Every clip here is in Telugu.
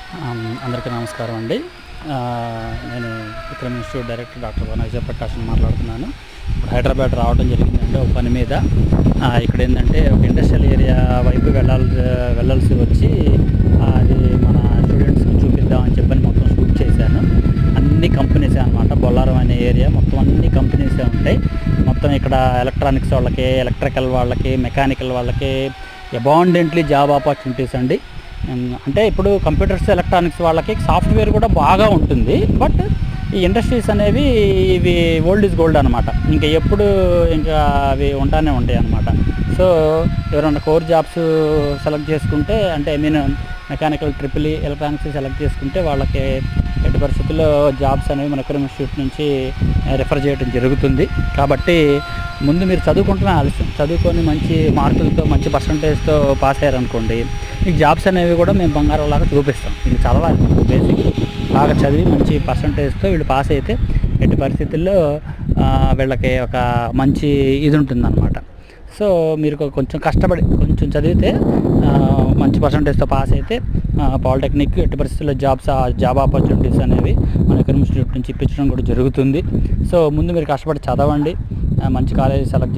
అందరికీ నమస్కారం అండి. నేను Vikram institute director doctor Vanaja Prakash మాట్లాడుతున్నాను. ఇప్పుడు హైదరాబాద్ రావడం జరిగిందంటే ఒక పని మీద. ఇక్కడ ఏంటంటే ఒక ఇండస్ట్రియల్ ఏరియా వైపు వెళ్ళాల్సి వచ్చి అది మన స్టూడెంట్స్కి చూపిద్దామని చెప్పని మొత్తం షూట్ చేశాను. అన్ని కంపెనీసే అనమాట. బొల్లారం అనే ఏరియా మొత్తం అన్ని కంపెనీసే ఉంటాయి. మొత్తం ఇక్కడ ఎలక్ట్రానిక్స్ వాళ్ళకి, ఎలక్ట్రికల్ వాళ్ళకి, మెకానికల్ వాళ్ళకి అబాండెంట్లీ జాబ్ ఆపర్చునిటీస్ అండి. అంటే ఇప్పుడు కంప్యూటర్స్, ఎలక్ట్రానిక్స్ వాళ్ళకి సాఫ్ట్వేర్ కూడా బాగా ఉంటుంది. బట్ ఈ ఇండస్ట్రీస్ అనేవి ఇవి ఓల్డ్ ఈజ్ గోల్డ్ అనమాట. ఇంకా అవి ఉంటానే ఉంటాయి అనమాట. సో ఎవరైనా కోర్ జాబ్స్ సెలెక్ట్ చేసుకుంటే, అంటే మెకానికల్, ట్రిపుల్ ఎలక్ట్రానిక్స్ సెలెక్ట్ చేసుకుంటే వాళ్ళకి ఎట్టి పరిస్థితుల్లో జాబ్స్ అనేవి మన విక్రమ్ ఇన్స్టిట్యూట్ నుంచి రిఫర్ చేయడం జరుగుతుంది. కాబట్టి ముందు మీరు చదువుకుంటున్న ఆలస్యం, చదువుకొని మంచి మార్కులతో, మంచి పర్సంటేజ్తో పాస్ అయ్యారనుకోండి, మీకు జాబ్స్ అనేవి కూడా మేము బంగారంలాగా చూపిస్తాం. ఇది చదవాలి, బేసిక్ బాగా చదివి మంచి పర్సంటేజ్తో వీళ్ళు పాస్ అయితే ఎట్టి పరిస్థితుల్లో వీళ్ళకి ఒక మంచి ఇది ఉంటుందన్నమాట. సో మీరు కొంచెం కష్టపడి కొంచెం చదివితే మంచి పర్సంటేజ్తో పాస్ అయితే పాలిటెక్నిక్ ఎట్టి పరిస్థితుల్లో జాబ్ ఆపర్చునిటీస్ అనేవి మన విక్రమ్ ఇన్స్టిట్యూట్ నుంచి ఇప్పించడం కూడా జరుగుతుంది. సో ముందు మీరు కష్టపడి చదవండి, మంచి కాలేజీ సెలెక్ట్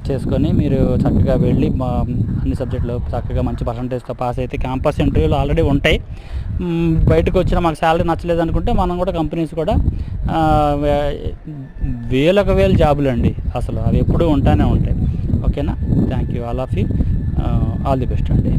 చేసుకొని మీరు చక్కగా వెళ్ళి అన్ని సబ్జెక్టులు చక్కగా మంచి పర్సంటేజ్తో పాస్ అయితే క్యాంపస్ ఇంటర్వ్యూలు ఆల్రెడీ ఉంటాయి. బయటకు వచ్చిన మాకు శాలరీ నచ్చలేదు అనుకుంటే మనం కూడా కంపెనీస్ కూడా వేలకు జాబులు అండి, అసలు అవి ఎప్పుడూ ఉంటానే ఉంటాయి. ఓకేనా? Thank you all of you. All the best అండి.